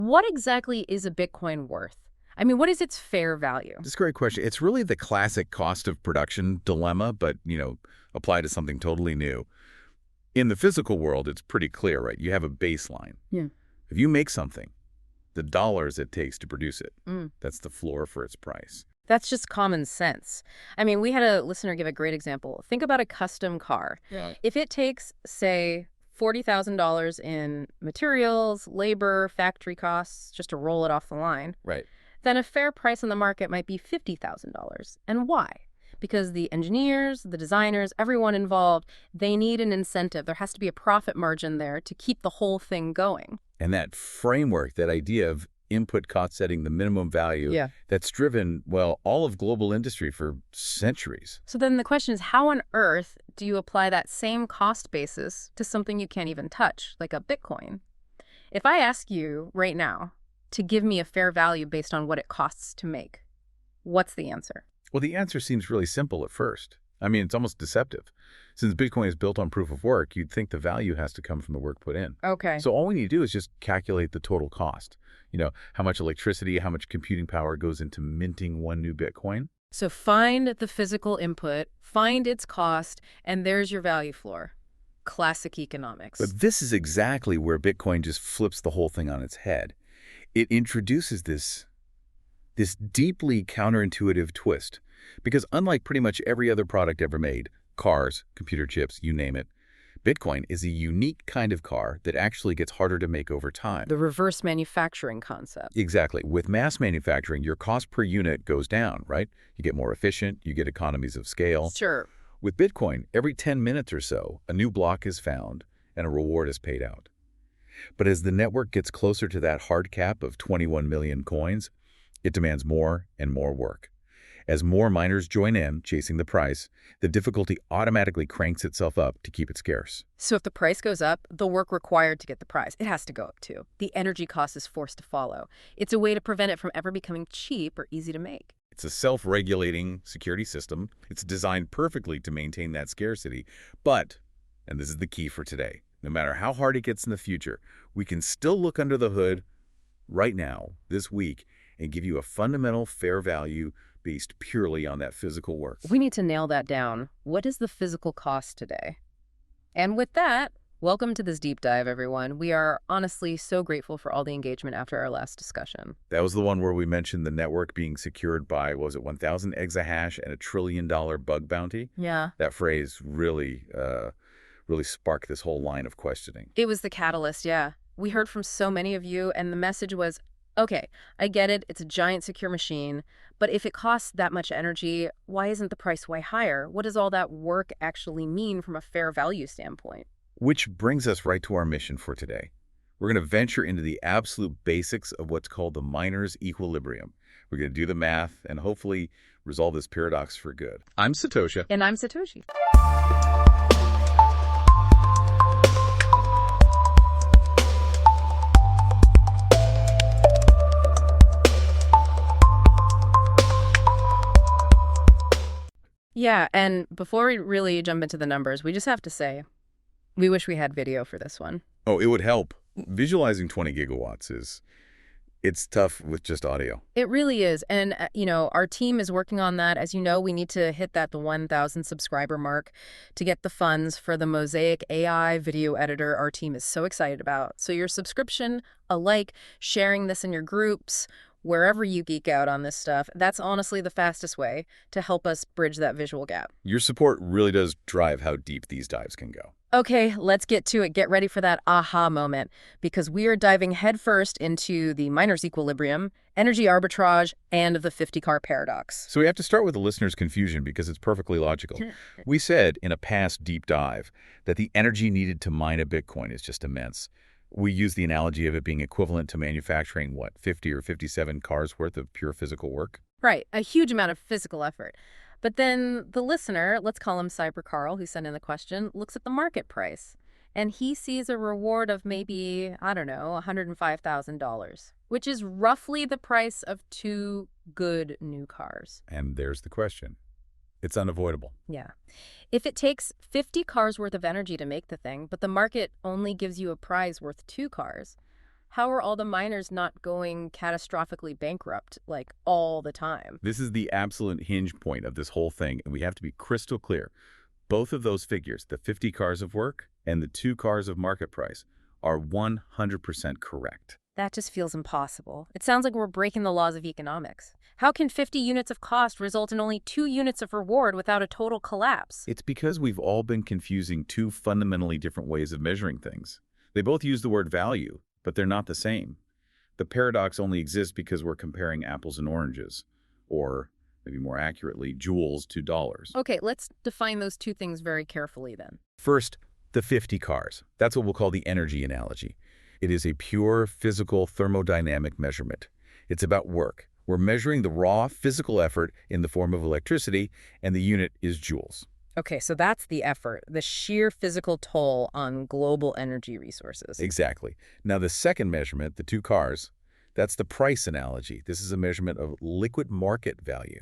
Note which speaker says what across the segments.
Speaker 1: What exactly is a Bitcoin worth? I mean, what is its fair value?
Speaker 2: That's a great question. It's really the classic cost of production dilemma, but, applied to something totally new. In the physical world, it's pretty clear, right? You have a baseline.
Speaker 1: Yeah.
Speaker 2: If you make something, the dollars it takes to produce it,
Speaker 1: Mm.
Speaker 2: that's the floor for its price.
Speaker 1: That's just common sense. I mean, we had a listener give a great example. Think about a custom car.
Speaker 2: Yeah.
Speaker 1: If it takes, say, $40,000 in materials, labor, factory costs, just to roll it off the line,
Speaker 2: Right.
Speaker 1: then a fair price on the market might be $50,000. And why? Because the engineers, the designers, everyone involved, they need an incentive. There has to be a profit margin there to keep the whole thing going.
Speaker 2: And that framework, that idea of input cost setting the minimum value,
Speaker 1: Yeah.
Speaker 2: that's driven, well, all of global industry for centuries.
Speaker 1: So then the question is, how on earth do you apply that same cost basis to something you can't even touch, like a Bitcoin? If I ask you right now to give me a fair value based on what it costs to make, what's the answer?
Speaker 2: Well, the answer seems really simple at first. I mean, it's almost deceptive. Since Bitcoin is built on proof of work, you'd think the value has to come from the work put in.
Speaker 1: Okay.
Speaker 2: So all we need to do is just calculate the total cost. How much electricity, how much computing power goes into minting one new Bitcoin.
Speaker 1: So find the physical input, find its cost, and there's your value floor. Classic economics.
Speaker 2: But this is exactly where Bitcoin just flips the whole thing on its head. It introduces this deeply counterintuitive twist. Because unlike pretty much every other product ever made, cars, computer chips, you name it, Bitcoin is a unique kind of car that actually gets harder to make over time.
Speaker 1: The reverse manufacturing concept.
Speaker 2: Exactly. With mass manufacturing, your cost per unit goes down, right? You get more efficient, you get economies of scale.
Speaker 1: Sure.
Speaker 2: With Bitcoin, every 10 minutes or so, a new block is found and a reward is paid out. But as the network gets closer to that hard cap of 21 million coins, it demands more and more work. As more miners join in, chasing the price, the difficulty automatically cranks itself up to keep it scarce.
Speaker 1: So if the price goes up, the work required to get the prize, it has to go up too. The energy cost is forced to follow. It's a way to prevent it from ever becoming cheap or easy to make.
Speaker 2: It's a self-regulating security system. It's designed perfectly to maintain that scarcity. But, and this is the key for today, no matter how hard it gets in the future, we can still look under the hood right now, this week, and give you a fundamental fair value based purely on that physical work.
Speaker 1: We need to nail that down. What is the physical cost today? And with that, welcome to this deep dive, everyone. We are honestly so grateful for all the engagement after our last discussion.
Speaker 2: That was the one where we mentioned the network being secured by, what was it, 1,000 exahash and $1 trillion bug bounty?
Speaker 1: Yeah.
Speaker 2: That phrase really sparked this whole line of questioning.
Speaker 1: It was the catalyst, yeah. We heard from so many of you, and the message was, okay, I get it, it's a giant secure machine, but if it costs that much energy, why isn't the price way higher? What does all that work actually mean from a fair value standpoint?
Speaker 2: Which brings us right to our mission for today. We're going to venture into the absolute basics of what's called the miner's equilibrium. We're going to do the math and hopefully resolve this paradox for good. I'm Satoshi.
Speaker 1: And I'm Satoshi. Yeah, and before we really jump into the numbers, we just have to say, we wish we had video for this one.
Speaker 2: Oh, it would help. Visualizing 20 gigawatts it's tough with just audio.
Speaker 1: It really is. And, our team is working on that. As you know, we need to hit the 1,000 subscriber mark to get the funds for the Mosaic AI video editor our team is so excited about. So your subscription, a like, sharing this in your groups, wherever you geek out on this stuff, that's honestly the fastest way to help us bridge that visual gap.
Speaker 2: Your support really does drive how deep these dives can go.
Speaker 1: Okay, let's get to it. Get ready for that aha moment, because we are diving headfirst into the miner's equilibrium, energy arbitrage, and the 50-car paradox.
Speaker 2: So we have to start with the listener's confusion because it's perfectly logical. We said in a past deep dive that the energy needed to mine a Bitcoin is just immense. We use the analogy of it being equivalent to manufacturing, 50 or 57 cars worth of pure physical work?
Speaker 1: Right, a huge amount of physical effort. But then the listener, let's call him Cyber Carl, who sent in the question, looks at the market price. And he sees a reward of maybe, I don't know, $105,000, which is roughly the price of 2 good new cars.
Speaker 2: And there's the question. It's unavoidable.
Speaker 1: Yeah. If it takes 50 cars worth of energy to make the thing, but the market only gives you a prize worth 2 cars, How are all the miners not going catastrophically bankrupt, like, all the time?
Speaker 2: This is the absolute hinge point of this whole thing, and we have to be crystal clear. Both of those figures, the 50 cars of work and the 2 cars of market price, are 100% correct.
Speaker 1: That just feels impossible. It sounds like we're breaking the laws of economics. How can 50 units of cost result in only 2 units of reward without a total collapse?
Speaker 2: It's because we've all been confusing two fundamentally different ways of measuring things. They both use the word value, but they're not the same. The paradox only exists because we're comparing apples and oranges, or maybe more accurately, joules to dollars.
Speaker 1: Okay, let's define those two things very carefully then.
Speaker 2: First, the 50 cars. That's what we'll call the energy analogy. It is a pure physical thermodynamic measurement. It's about work. We're measuring the raw physical effort in the form of electricity, and the unit is joules.
Speaker 1: Okay, so that's the effort, the sheer physical toll on global energy resources.
Speaker 2: Exactly. Now, the second measurement, the 2 cars, that's the price analogy. This is a measurement of liquid market value,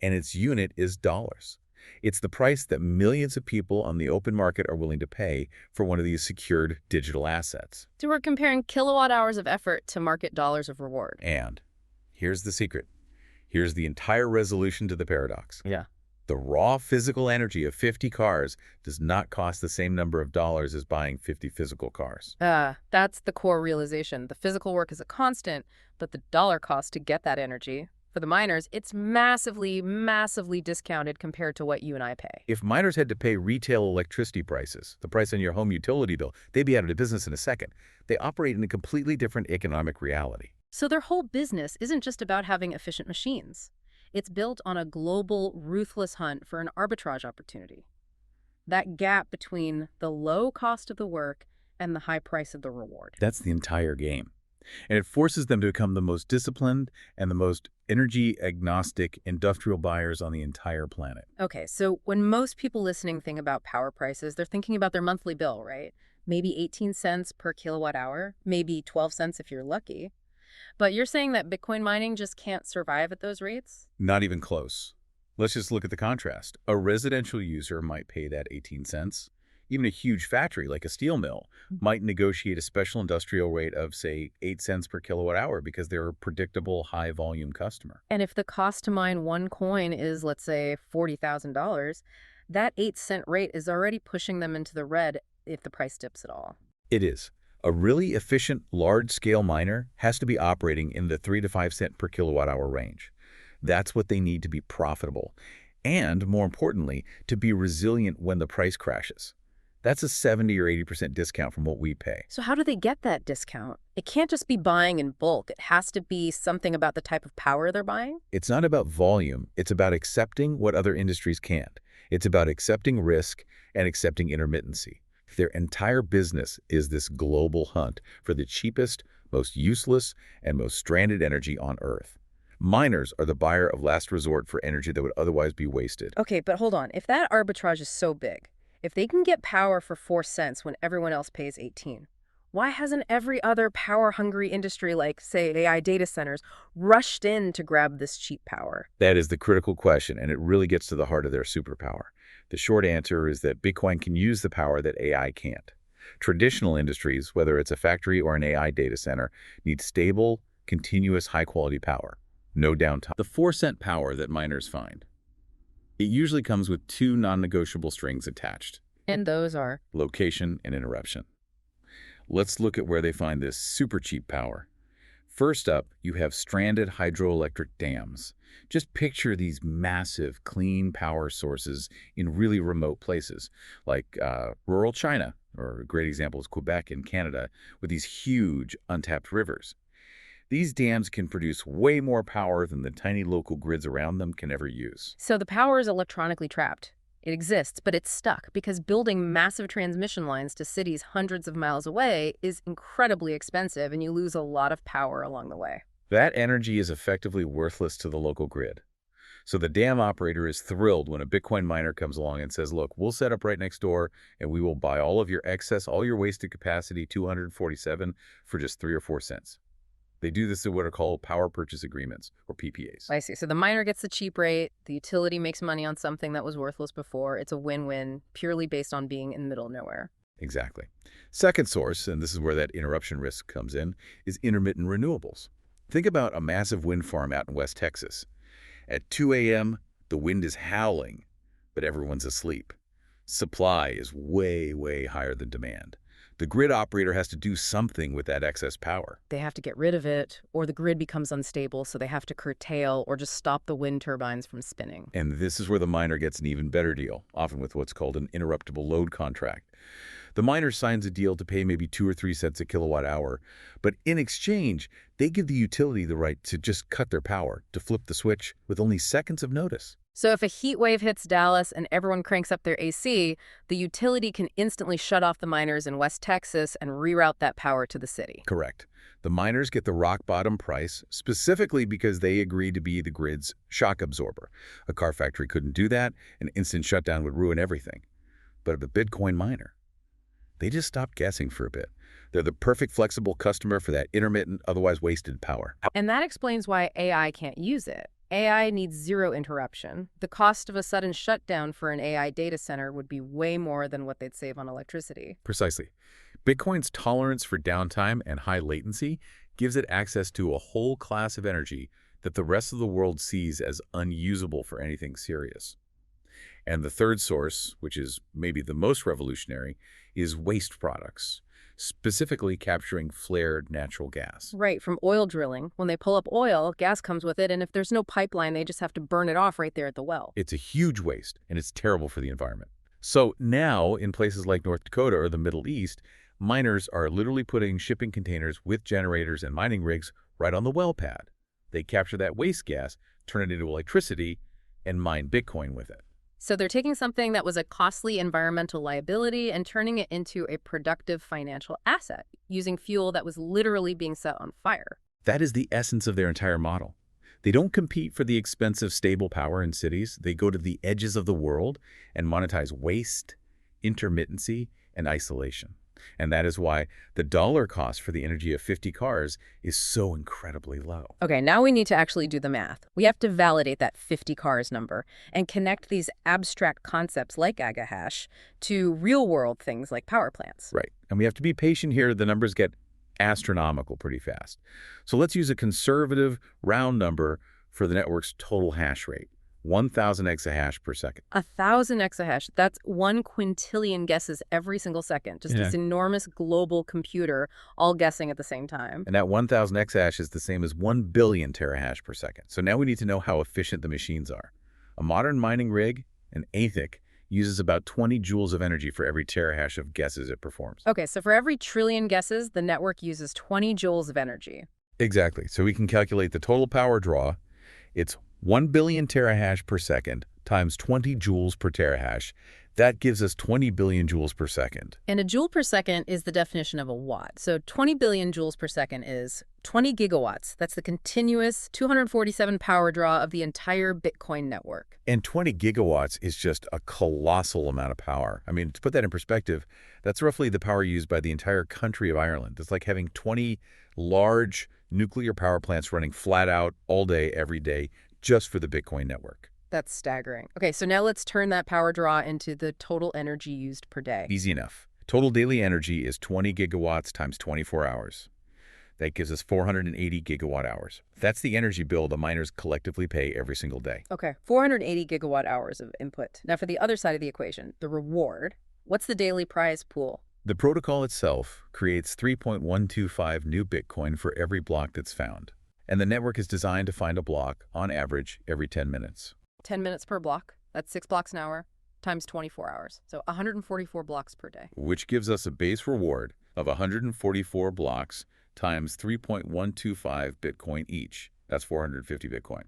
Speaker 2: and its unit is dollars. It's the price that millions of people on the open market are willing to pay for one of these secured digital assets.
Speaker 1: So we're comparing kilowatt hours of effort to market dollars of reward.
Speaker 2: And here's the secret. Here's the entire resolution to the paradox.
Speaker 1: Yeah.
Speaker 2: The raw physical energy of 50 cars does not cost the same number of dollars as buying 50 physical cars.
Speaker 1: That's the core realization. The physical work is a constant, but the dollar cost to get that energy, for the miners, it's massively, massively discounted compared to what you and I pay.
Speaker 2: If miners had to pay retail electricity prices, the price on your home utility bill, they'd be out of business in a second. They operate in a completely different economic reality.
Speaker 1: So their whole business isn't just about having efficient machines. It's built on a global, ruthless hunt for an arbitrage opportunity. That gap between the low cost of the work and the high price of the reward.
Speaker 2: That's the entire game. And it forces them to become the most disciplined and the most energy-agnostic industrial buyers on the entire planet.
Speaker 1: Okay, so when most people listening think about power prices, they're thinking about their monthly bill, right? Maybe 18 cents per kilowatt hour, maybe 12 cents if you're lucky. But you're saying that Bitcoin mining just can't survive at those rates?
Speaker 2: Not even close. Let's just look at the contrast. A residential user might pay that 18 cents. Even a huge factory like a steel mill might negotiate a special industrial rate of, say, 8 cents per kilowatt hour because they're a predictable high-volume customer.
Speaker 1: And if the cost to mine one coin is, let's say, $40,000, that 8-cent rate is already pushing them into the red if the price dips at all.
Speaker 2: It is. A really efficient, large-scale miner has to be operating in the 3 to 5 cent per kilowatt hour range. That's what they need to be profitable. And, more importantly, to be resilient when the price crashes. That's a 70 or 80% discount from what we pay.
Speaker 1: So how do they get that discount? It can't just be buying in bulk. It has to be something about the type of power they're buying?
Speaker 2: It's not about volume. It's about accepting what other industries can't. It's about accepting risk and accepting intermittency. Their entire business is this global hunt for the cheapest, most useless, and most stranded energy on Earth. Miners are the buyer of last resort for energy that would otherwise be wasted.
Speaker 1: Okay, but hold on. If that arbitrage is so big, if they can get power for 4 cents when everyone else pays 18, why hasn't every other power-hungry industry like, say, AI data centers rushed in to grab this cheap power?
Speaker 2: That is the critical question, and it really gets to the heart of their superpower. The short answer is that Bitcoin can use the power that AI can't. Traditional industries, whether it's a factory or an AI data center, need stable, continuous, high-quality power. No downtime. The 4-cent power that miners find. It usually comes with 2 non-negotiable strings attached.
Speaker 1: And those are?
Speaker 2: Location and interruption. Let's look at where they find this super cheap power. First up, you have stranded hydroelectric dams. Just picture these massive, clean power sources in really remote places, like rural China, or a great example is Quebec in Canada, with these huge untapped rivers. These dams can produce way more power than the tiny local grids around them can ever use.
Speaker 1: So the power is electronically trapped. It exists, but it's stuck because building massive transmission lines to cities hundreds of miles away is incredibly expensive, and you lose a lot of power along the way.
Speaker 2: That energy is effectively worthless to the local grid. So the dam operator is thrilled when a Bitcoin miner comes along and says, look, we'll set up right next door and we will buy all of your excess, all your wasted capacity, 247, for just 3 or 4 cents. They do this in what are called power purchase agreements, or PPAs.
Speaker 1: I see. So the miner gets the cheap rate, the utility makes money on something that was worthless before. It's a win-win, purely based on being in the middle of nowhere.
Speaker 2: Exactly. Second source, and this is where that interruption risk comes in, is intermittent renewables. Think about a massive wind farm out in West Texas. At 2 a.m., the wind is howling, but everyone's asleep. Supply is way, way higher than demand. The grid operator has to do something with that excess power.
Speaker 1: They have to get rid of it, or the grid becomes unstable, so they have to curtail or just stop the wind turbines from spinning.
Speaker 2: And this is where the miner gets an even better deal, often with what's called an interruptible load contract. The miner signs a deal to pay maybe 2 or 3 cents a kilowatt hour, but in exchange, they give the utility the right to just cut their power, to flip the switch with only seconds of notice.
Speaker 1: So if a heat wave hits Dallas and everyone cranks up their AC, the utility can instantly shut off the miners in West Texas and reroute that power to the city.
Speaker 2: Correct. The miners get the rock-bottom price specifically because they agreed to be the grid's shock absorber. A car factory couldn't do that. An instant shutdown would ruin everything. But the Bitcoin miner, they just stopped guessing for a bit. They're the perfect flexible customer for that intermittent, otherwise wasted power.
Speaker 1: And that explains why AI can't use it. AI needs zero interruption. The cost of a sudden shutdown for an AI data center would be way more than what they'd save on electricity.
Speaker 2: Precisely. Bitcoin's tolerance for downtime and high latency gives it access to a whole class of energy that the rest of the world sees as unusable for anything serious. And the third source, which is maybe the most revolutionary, is waste products, specifically capturing flared natural gas.
Speaker 1: Right, from oil drilling. When they pull up oil, gas comes with it, and if there's no pipeline, they just have to burn it off right there at the well.
Speaker 2: It's a huge waste, and it's terrible for the environment. So now, in places like North Dakota or the Middle East, miners are literally putting shipping containers with generators and mining rigs right on the well pad. They capture that waste gas, turn it into electricity, and mine Bitcoin with it.
Speaker 1: So they're taking something that was a costly environmental liability and turning it into a productive financial asset, using fuel that was literally being set on fire.
Speaker 2: That is the essence of their entire model. They don't compete for the expensive, stable power in cities. They go to the edges of the world and monetize waste, intermittency, and isolation. And that is why the dollar cost for the energy of 50 cars is so incredibly low.
Speaker 1: Okay, now we need to actually do the math. We have to validate that 50 cars number and connect these abstract concepts like AgaHash to real-world things like power plants.
Speaker 2: Right. And we have to be patient here. The numbers get astronomical pretty fast. So let's use a conservative round number for the network's total hash rate, 1,000 exahash per second.
Speaker 1: 1,000 exahash, that's 1 quintillion guesses every single second. Just this enormous global computer all guessing at the same time.
Speaker 2: And that 1,000 exahash is the same as 1 billion terahash per second. So now we need to know how efficient the machines are. A modern mining rig, an ASIC, uses about 20 joules of energy for every terahash of guesses it performs.
Speaker 1: Okay, so for every trillion guesses, the network uses 20 joules of energy.
Speaker 2: Exactly. So we can calculate the total power draw. It's 1 billion terahash per second times 20 joules per terahash. That gives us 20 billion joules per second.
Speaker 1: And a joule per second is the definition of a watt. So 20 billion joules per second is 20 gigawatts. That's the continuous 247 power draw of the entire Bitcoin network.
Speaker 2: And 20 gigawatts is just a colossal amount of power. I mean, to put that in perspective, that's roughly the power used by the entire country of Ireland. It's like having 20 large nuclear power plants running flat out all day, every day, just for the Bitcoin network.
Speaker 1: That's staggering. Okay, so now let's turn that power draw into the total energy used per day.
Speaker 2: Easy enough. Total daily energy is 20 gigawatts times 24 hours. That gives us 480 gigawatt hours. That's the energy bill the miners collectively pay every single day.
Speaker 1: Okay, 480 gigawatt hours of input. Now for the other side of the equation, the reward. What's the daily prize pool?
Speaker 2: The protocol itself creates 3.125 new Bitcoin for every block that's found. And the network is designed to find a block, on average, every 10 minutes.
Speaker 1: 10 minutes per block. That's 6 blocks an hour times 24 hours. So 144 blocks per day.
Speaker 2: Which gives us a base reward of 144 blocks times 3.125 Bitcoin each. That's 450 Bitcoin.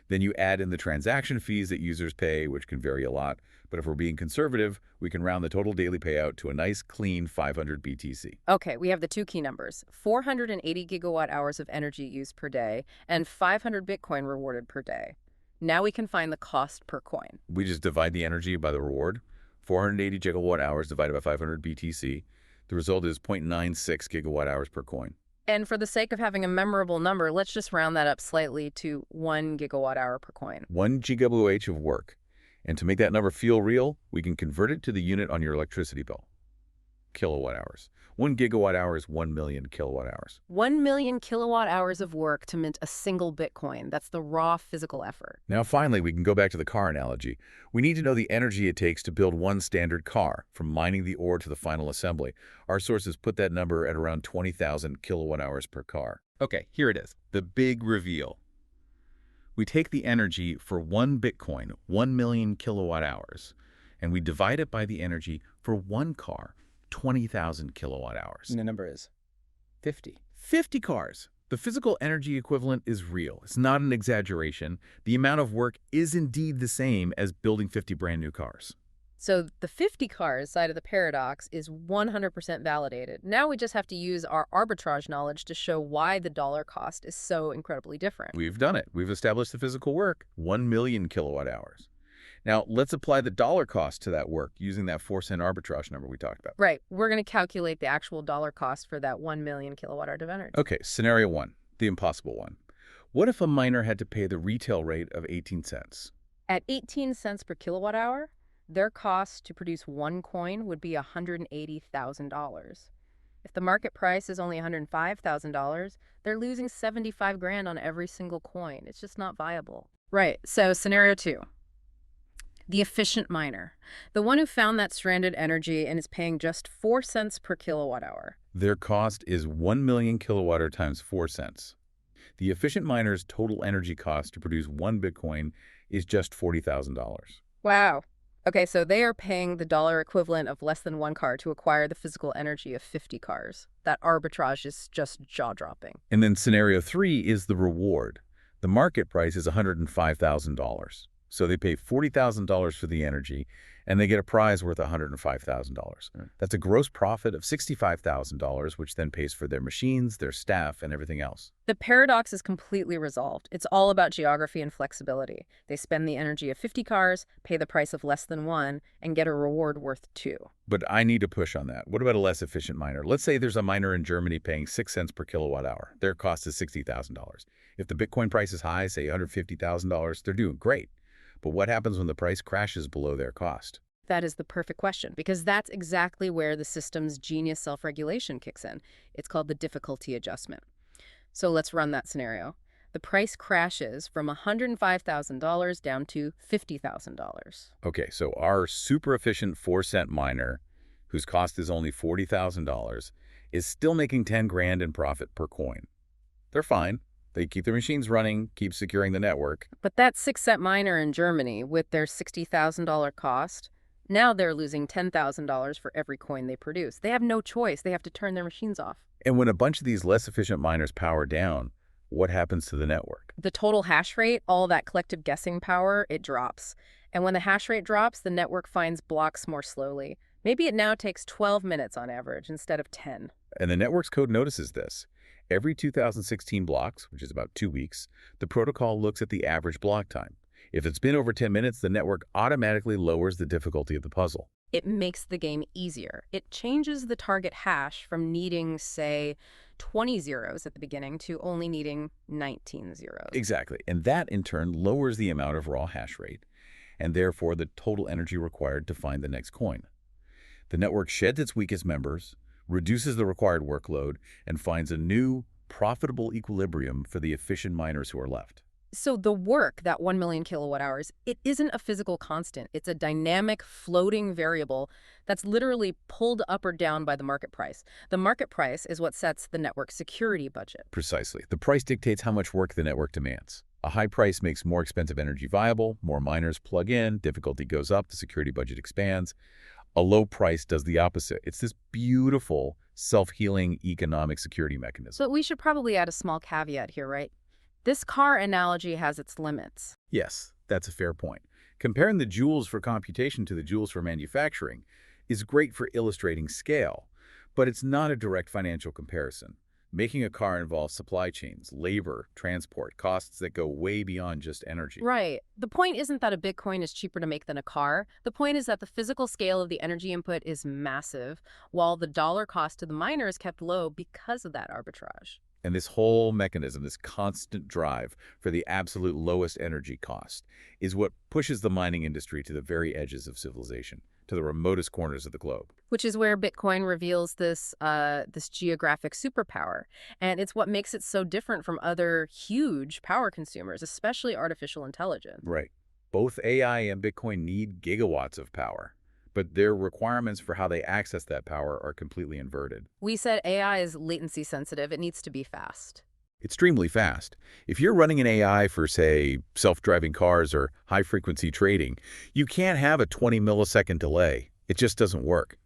Speaker 2: Then you add in the transaction fees that users pay, which can vary a lot. But if we're being conservative, we can round the total daily payout to a nice, clean 500 BTC.
Speaker 1: Okay, we have the two key numbers, 480 gigawatt hours of energy used per day and 500 Bitcoin rewarded per day. Now we can find the cost per coin.
Speaker 2: We just divide the energy by the reward, 480 gigawatt hours divided by 500 BTC. The result is 0.96 gigawatt hours per coin.
Speaker 1: And for the sake of having a memorable number, let's just round that up slightly to 1 gigawatt hour per coin.
Speaker 2: 1 GWh of work. And to make that number feel real, we can convert it to the unit on your electricity bill. kilowatt hours. 1 gigawatt hour is 1 million kilowatt hours.
Speaker 1: 1 million kilowatt hours of work to mint a single Bitcoin. That's the raw physical effort.
Speaker 2: Now, finally, we can go back to the car analogy. We need to know the energy it takes to build one standard car, from mining the ore to the final assembly. Our sources put that number at around 20,000 kilowatt hours per car. Okay, here it is, the big reveal. We take the energy for one Bitcoin, 1 million kilowatt hours, and we divide it by the energy for one car, 20,000 kilowatt hours.
Speaker 3: And the number is 50.
Speaker 2: 50 cars. The physical energy equivalent is real. It's not an exaggeration. The amount of work is indeed the same as building 50 brand new cars.
Speaker 1: So the 50 cars side of the paradox is 100% validated. Now we just have to use our arbitrage knowledge to show why the dollar cost is so incredibly different.
Speaker 2: We've done it. We've established the physical work, 1 million kilowatt hours. Now, let's apply the dollar cost to that work using that 4-cent arbitrage number we talked about.
Speaker 1: Right. We're going to calculate the actual dollar cost for that 1 million kilowatt hour of energy.
Speaker 2: Okay, scenario 1, the impossible one. What if a miner had to pay the retail rate of 18 cents?
Speaker 1: At 18 cents per kilowatt hour, their cost to produce one coin would be $180,000. If the market price is only $105,000, they're losing 75 grand on every single coin. It's just not viable. Right. So scenario 2. The efficient miner, the one who found that stranded energy and is paying just 4 cents per kilowatt hour.
Speaker 2: Their cost is 1 million kilowatt hour times 4 cents. The efficient miner's total energy cost to produce one Bitcoin is just $40,000.
Speaker 1: Wow. Okay, so they are paying the dollar equivalent of less than one car to acquire the physical energy of 50 cars. That arbitrage is just jaw-dropping.
Speaker 2: And then scenario 3 is the reward. The market price is $105,000. So they pay $40,000 for the energy, and they get a prize worth $105,000. That's a gross profit of $65,000, which then pays for their machines, their staff, and everything else.
Speaker 1: The paradox is completely resolved. It's all about geography and flexibility. They spend the energy of 50 cars, pay the price of less than one, and get a reward worth 2.
Speaker 2: But I need to push on that. What about a less efficient miner? Let's say there's a miner in Germany paying 6 cents per kilowatt hour. Their cost is $60,000. If the Bitcoin price is high, say $150,000, they're doing great. But what happens when the price crashes below their cost?
Speaker 1: That is the perfect question, because that's exactly where the system's genius self-regulation kicks in. It's called the difficulty adjustment. So let's run that scenario. The price crashes from $105,000 down to $50,000.
Speaker 2: Okay, so our super efficient 4-cent miner, whose cost is only $40,000, is still making 10 grand in profit per coin. They're fine. They keep their machines running, keep securing the network.
Speaker 1: But that 6-cent miner in Germany, with their $60,000 cost, now they're losing $10,000 for every coin they produce. They have no choice. They have to turn their machines off.
Speaker 2: And when a bunch of these less efficient miners power down, what happens to the network?
Speaker 1: The total hash rate, all that collective guessing power, it drops. And when the hash rate drops, the network finds blocks more slowly. Maybe it now takes 12 minutes on average instead of 10.
Speaker 2: And the network's code notices this. Every 2016 blocks, which is about 2 weeks, the protocol looks at the average block time. If it's been over 10 minutes, the network automatically lowers the difficulty of the puzzle.
Speaker 1: It makes the game easier. It changes the target hash from needing, say, 20 zeros at the beginning to only needing 19 zeros.
Speaker 2: Exactly. And that, in turn, lowers the amount of raw hash rate, and therefore the total energy required to find the next coin. The network sheds its weakest members, reduces the required workload, and finds a new, profitable equilibrium for the efficient miners who are left.
Speaker 1: So the work, that 1 million kilowatt hours, it isn't a physical constant. It's a dynamic, floating variable that's literally pulled up or down by the market price. The market price is what sets the network security budget.
Speaker 2: Precisely. The price dictates how much work the network demands. A high price makes more expensive energy viable, more miners plug in, difficulty goes up, the security budget expands. A low price does the opposite. It's this beautiful, self-healing economic security mechanism.
Speaker 1: But we should probably add a small caveat here, right? This car analogy has its limits.
Speaker 2: Yes, that's a fair point. Comparing the joules for computation to the joules for manufacturing is great for illustrating scale, but it's not a direct financial comparison. Making a car involves supply chains, labor, transport, costs that go way beyond just energy.
Speaker 1: Right. The point isn't that a Bitcoin is cheaper to make than a car. The point is that the physical scale of the energy input is massive, while the dollar cost to the miner is kept low because of that arbitrage.
Speaker 2: And this whole mechanism, this constant drive for the absolute lowest energy cost, is what pushes the mining industry to the very edges of civilization. to the remotest corners of the globe.
Speaker 1: Which is where Bitcoin reveals this geographic superpower. And it's what makes it so different from other huge power consumers, especially artificial intelligence.
Speaker 2: Right. Both AI and Bitcoin need gigawatts of power, but their requirements for how they access that power are completely inverted.
Speaker 1: We said AI is latency sensitive. It needs to be fast.
Speaker 2: Extremely fast. If you're running an AI for, say, self-driving cars or high-frequency trading, you can't have a 20-millisecond delay. It just doesn't work.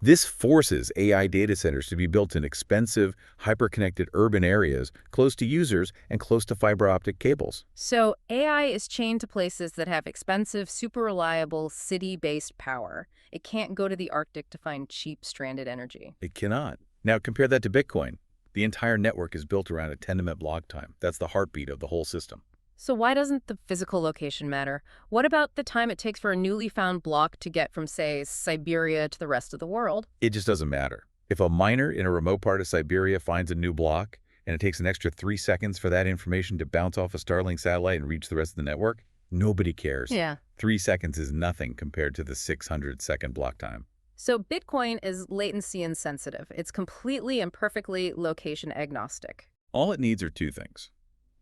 Speaker 2: This forces AI data centers to be built in expensive, hyper-connected urban areas close to users and close to fiber optic cables.
Speaker 1: So AI is chained to places that have expensive, super reliable, city-based power. It can't go to the Arctic to find cheap, stranded energy.
Speaker 2: It cannot. Now compare that to Bitcoin. The entire network is built around a 10-minute block time. That's the heartbeat of the whole system.
Speaker 1: So why doesn't the physical location matter? What about the time it takes for a newly found block to get from, say, Siberia to the rest of the world?
Speaker 2: It just doesn't matter. If a miner in a remote part of Siberia finds a new block, and it takes an extra 3 seconds for that information to bounce off a Starlink satellite and reach the rest of the network, nobody cares.
Speaker 1: Yeah.
Speaker 2: 3 seconds is nothing compared to the 600-second block time.
Speaker 1: So Bitcoin is latency insensitive. It's completely and perfectly location agnostic.
Speaker 2: All it needs are 2 things: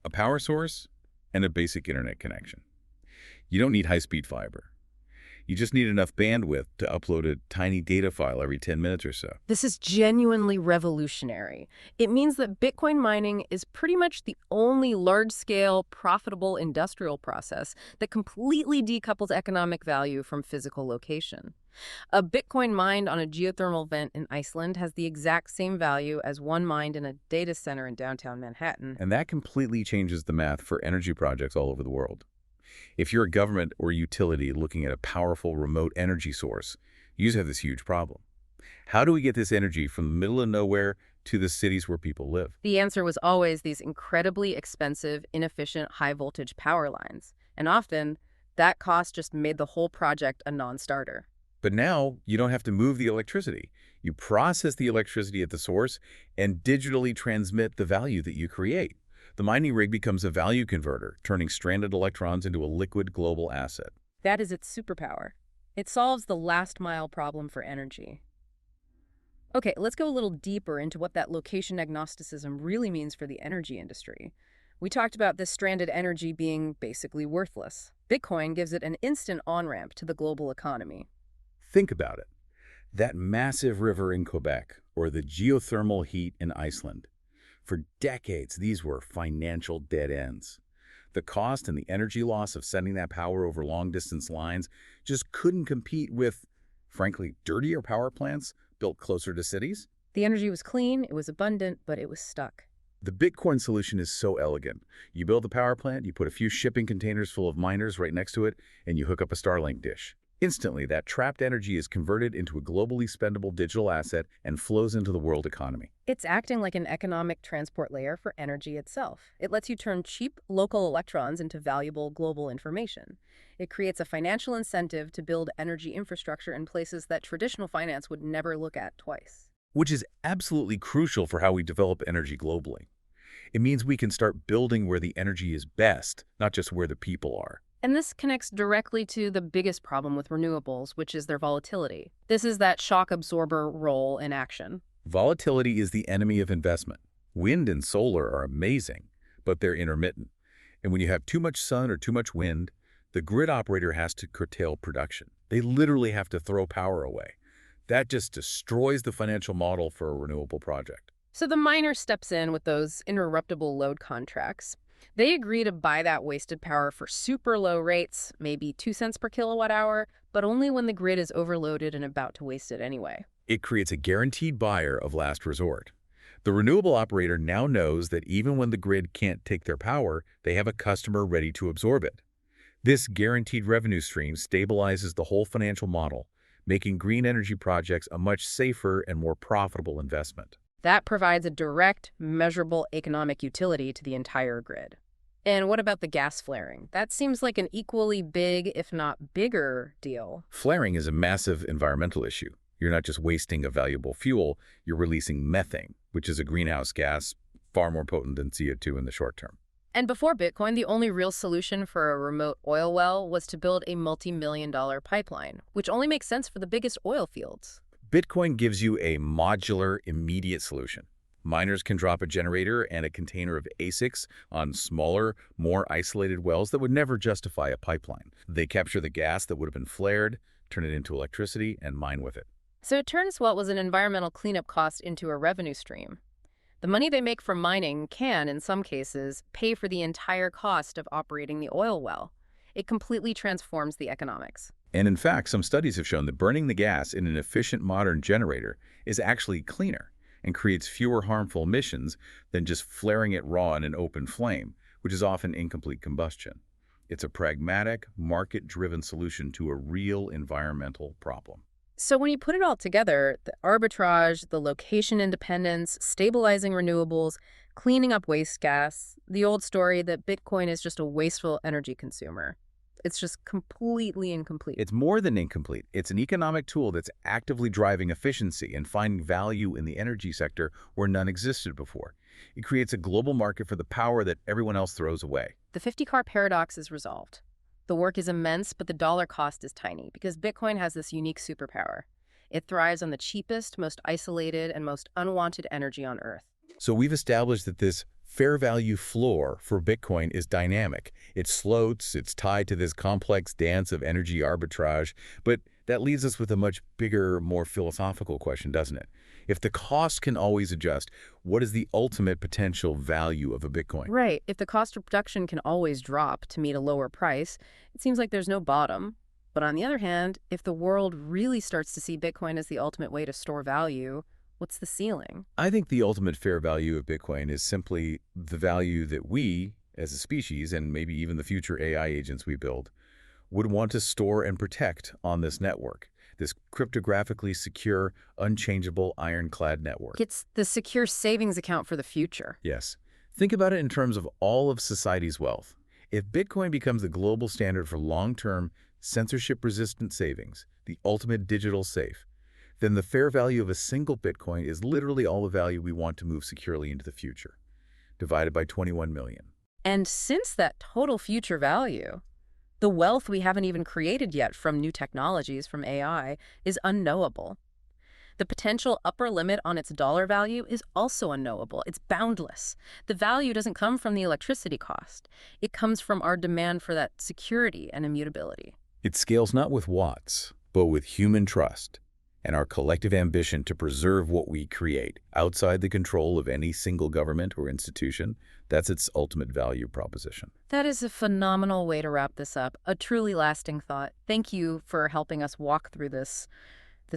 Speaker 2: a power source and a basic internet connection. You don't need high-speed fiber. You just need enough bandwidth to upload a tiny data file every 10 minutes or so.
Speaker 1: This is genuinely revolutionary. It means that Bitcoin mining is pretty much the only large-scale, profitable industrial process that completely decouples economic value from physical location. A Bitcoin mined on a geothermal vent in Iceland has the exact same value as one mined in a data center in downtown Manhattan.
Speaker 2: And that completely changes the math for energy projects all over the world. If you're a government or utility looking at a powerful remote energy source, you have this huge problem. How do we get this energy from the middle of nowhere to the cities where people live?
Speaker 1: The answer was always these incredibly expensive, inefficient, high-voltage power lines. And often, that cost just made the whole project a non-starter.
Speaker 2: But now you don't have to move the electricity. You process the electricity at the source and digitally transmit the value that you create. The mining rig becomes a value converter, turning stranded electrons into a liquid global asset.
Speaker 1: That is its superpower. It solves the last-mile problem for energy. Okay, let's go a little deeper into what that location agnosticism really means for the energy industry. We talked about this stranded energy being basically worthless. Bitcoin gives it an instant on-ramp to the global economy.
Speaker 2: Think about it. That massive river in Quebec or the geothermal heat in Iceland. For decades, these were financial dead ends. The cost and the energy loss of sending that power over long-distance lines just couldn't compete with, frankly, dirtier power plants built closer to cities.
Speaker 1: The energy was clean, it was abundant, but it was stuck.
Speaker 2: The Bitcoin solution is so elegant. You build a power plant, you put a few shipping containers full of miners right next to it, and you hook up a Starlink dish. Instantly, that trapped energy is converted into a globally spendable digital asset and flows into the world economy.
Speaker 1: It's acting like an economic transport layer for energy itself. It lets you turn cheap local electrons into valuable global information. It creates a financial incentive to build energy infrastructure in places that traditional finance would never look at twice.
Speaker 2: Which is absolutely crucial for how we develop energy globally. It means we can start building where the energy is best, not just where the people are.
Speaker 1: And this connects directly to the biggest problem with renewables, which is their volatility. This is that shock absorber role in action.
Speaker 2: Volatility is the enemy of investment. Wind and solar are amazing, but they're intermittent. And when you have too much sun or too much wind, the grid operator has to curtail production. They literally have to throw power away. That just destroys the financial model for a renewable project.
Speaker 1: So the miner steps in with those interruptible load contracts. They agree to buy that wasted power for super low rates, maybe 2 cents per kilowatt hour, but only when the grid is overloaded and about to waste it anyway.
Speaker 2: It creates a guaranteed buyer of last resort. The renewable operator now knows that even when the grid can't take their power, they have a customer ready to absorb it. This guaranteed revenue stream stabilizes the whole financial model, making green energy projects a much safer and more profitable investment.
Speaker 1: That provides a direct, measurable economic utility to the entire grid. And what about the gas flaring? That seems like an equally big, if not bigger, deal.
Speaker 2: Flaring is a massive environmental issue. You're not just wasting a valuable fuel, you're releasing methane, which is a greenhouse gas far more potent than CO2 in the short term.
Speaker 1: And before Bitcoin, the only real solution for a remote oil well was to build a multi-million-dollar pipeline, which only makes sense for the biggest oil fields.
Speaker 2: Bitcoin gives you a modular, immediate solution. Miners can drop a generator and a container of ASICs on smaller, more isolated wells that would never justify a pipeline. They capture the gas that would have been flared, turn it into electricity, and mine with it.
Speaker 1: So it turns what was an environmental cleanup cost into a revenue stream. The money they make from mining can, in some cases, pay for the entire cost of operating the oil well. It completely transforms the economics.
Speaker 2: And in fact, some studies have shown that burning the gas in an efficient modern generator is actually cleaner and creates fewer harmful emissions than just flaring it raw in an open flame, which is often incomplete combustion. It's a pragmatic, market-driven solution to a real environmental problem.
Speaker 1: So when you put it all together, the arbitrage, the location independence, stabilizing renewables, cleaning up waste gas, the old story that Bitcoin is just a wasteful energy consumer. It's just completely incomplete.
Speaker 2: It's more than incomplete. It's an economic tool that's actively driving efficiency and finding value in the energy sector where none existed before. It creates a global market for the power that everyone else throws away.
Speaker 1: The 50-car paradox is resolved. The work is immense, but the dollar cost is tiny because Bitcoin has this unique superpower. It thrives on the cheapest, most isolated, and most unwanted energy on Earth.
Speaker 2: So we've established that this fair value floor for Bitcoin is dynamic. It floats, it's tied to this complex dance of energy arbitrage, but that leaves us with a much bigger, more philosophical question, doesn't it? If the cost can always adjust, what is the ultimate potential value of a Bitcoin?
Speaker 1: Right. If the cost of production can always drop to meet a lower price, it seems like there's no bottom. But on the other hand, if the world really starts to see Bitcoin as the ultimate way to store value, what's the ceiling?
Speaker 2: I think the ultimate fair value of Bitcoin is simply the value that we, as a species, and maybe even the future AI agents we build, would want to store and protect on this network, this cryptographically secure, unchangeable, ironclad network.
Speaker 1: It's the secure savings account for the future.
Speaker 2: Yes. Think about it in terms of all of society's wealth. If Bitcoin becomes the global standard for long-term, censorship-resistant savings, the ultimate digital safe, then the fair value of a single Bitcoin is literally all the value we want to move securely into the future, divided by 21 million.
Speaker 1: And since that total future value, the wealth we haven't even created yet from new technologies, from AI, is unknowable. The potential upper limit on its dollar value is also unknowable. It's boundless. The value doesn't come from the electricity cost. It comes from our demand for that security and immutability.
Speaker 2: It scales not with watts, but with human trust and our collective ambition to preserve what we create outside the control of any single government or institution. That's its ultimate value proposition.
Speaker 1: That is a phenomenal way to wrap this up, a truly lasting thought. Thank you for helping us walk through this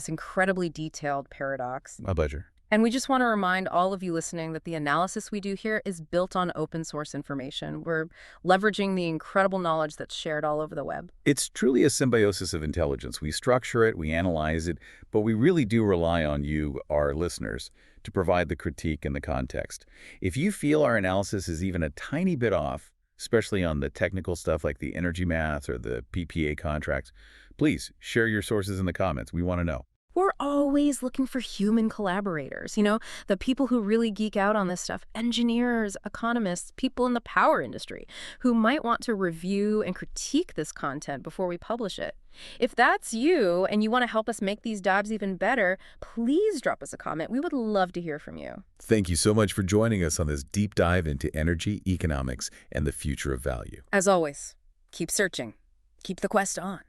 Speaker 1: incredibly detailed paradox.
Speaker 2: My pleasure.
Speaker 1: And we just want to remind all of you listening that the analysis we do here is built on open source information. We're leveraging the incredible knowledge that's shared all over the web.
Speaker 2: It's truly a symbiosis of intelligence. We structure it, we analyze it, but we really do rely on you, our listeners, to provide the critique and the context. If you feel our analysis is even a tiny bit off, especially on the technical stuff like the energy math or the PPA contracts, please share your sources in the comments. We want to know.
Speaker 1: We're always looking for human collaborators, the people who really geek out on this stuff, engineers, economists, people in the power industry who might want to review and critique this content before we publish it. If that's you and you want to help us make these dabs even better, please drop us a comment. We would love to hear from you.
Speaker 2: Thank you so much for joining us on this deep dive into energy, economics, and the future of value.
Speaker 1: As always, keep searching. Keep the quest on.